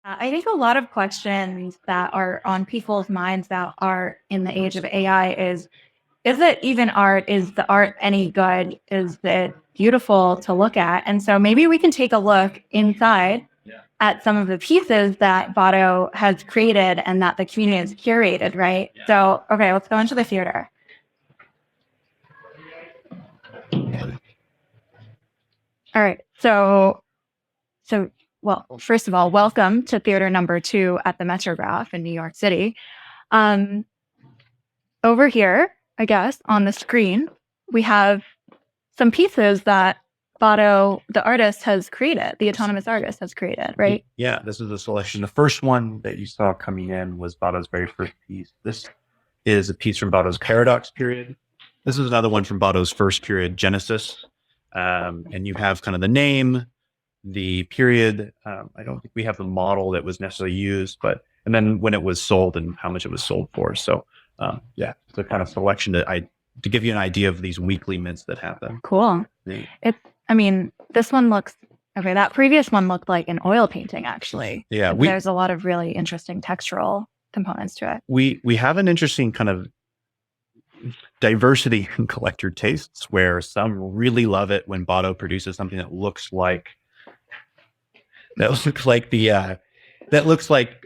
I think a lot of questions that are on people's minds that are in the age of AI is it even art? Is the art any good? Is it beautiful to look at? And so maybe we can take a look inside at some of the pieces that Botto has created and that the community has curated, right? So, okay, let's go into the theater. All right. Well, first of all, welcome to theater number 2 at the Metrograph in New York City. Over here, I guess, on the screen, we have some pieces that Botto, the artist, has created, the autonomous artist has created, right? Yeah, this is a selection. The first one that you saw coming in was Botto's very first piece. This is a piece from Botto's Paradox period. This is another one from Botto's first period, Genesis. And you have kind of the name, the period. I don't think we have the model that was necessarily used, and then when it was sold and how much it was sold for. So yeah, it's a kind of selection to give you an idea of these weekly mints that happen. Cool. Yeah. This one looks, okay, that previous one looked like an oil painting, actually. Yeah. There's a lot of really interesting textural components to it. We have an interesting kind of diversity in collector tastes where some really love it when Botto produces something that looks like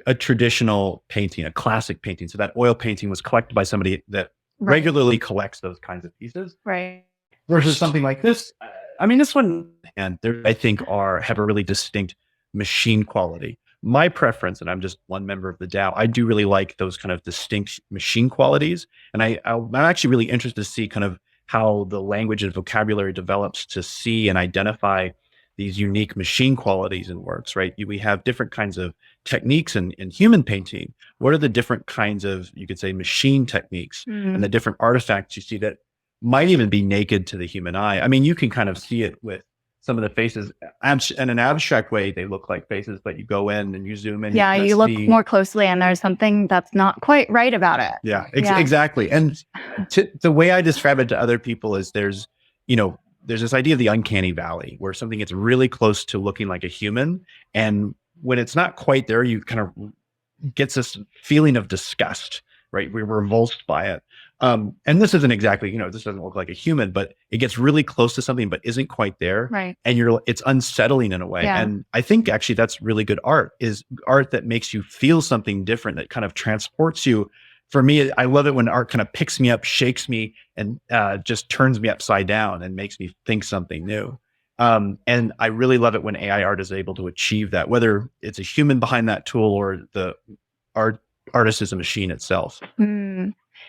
a traditional painting, a classic painting. So that oil painting was collected by somebody that regularly collects those kinds of pieces. Right. Versus something like this. This one, and there, I think, have a really distinct machine quality. My preference, and I'm just one member of the DAO, I do really like those kind of distinct machine qualities. And I'm actually really interested to see kind of how the language and vocabulary develops to see and identify these unique machine qualities in works, right? We have different kinds of techniques in human painting. What are the different kinds of, you could say, machine techniques and the different artifacts you see that might even be naked to the human eye? You can kind of see it with some of the faces. In an abstract way, they look like faces, but you go in and you zoom in. Yeah, you look more closely and there's something that's not quite right about it. Yeah, exactly. And the way I describe it to other people is there's this idea of the uncanny valley where something gets really close to looking like a human. And when it's not quite there, you kind of gets this feeling of disgust, right? We're revulsed by it. And this isn't exactly, this doesn't look like a human, but it gets really close to something, but isn't quite there. Right. And it's unsettling in a way. Yeah. And I think actually that's really good art, is art that makes you feel something different, that kind of transports you. For me, I love it when art kind of picks me up, shakes me, and just turns me upside down and makes me think something new. And I really love it when AI art is able to achieve that, whether it's a human behind that tool or the artist is a machine itself.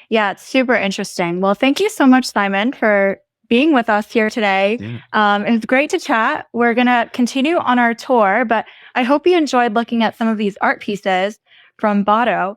Yeah, it's super interesting. Well, thank you so much, Simon, for being with us here today. Yeah. It was great to chat. We're going to continue on our tour, but I hope you enjoyed looking at some of these art pieces from Botto.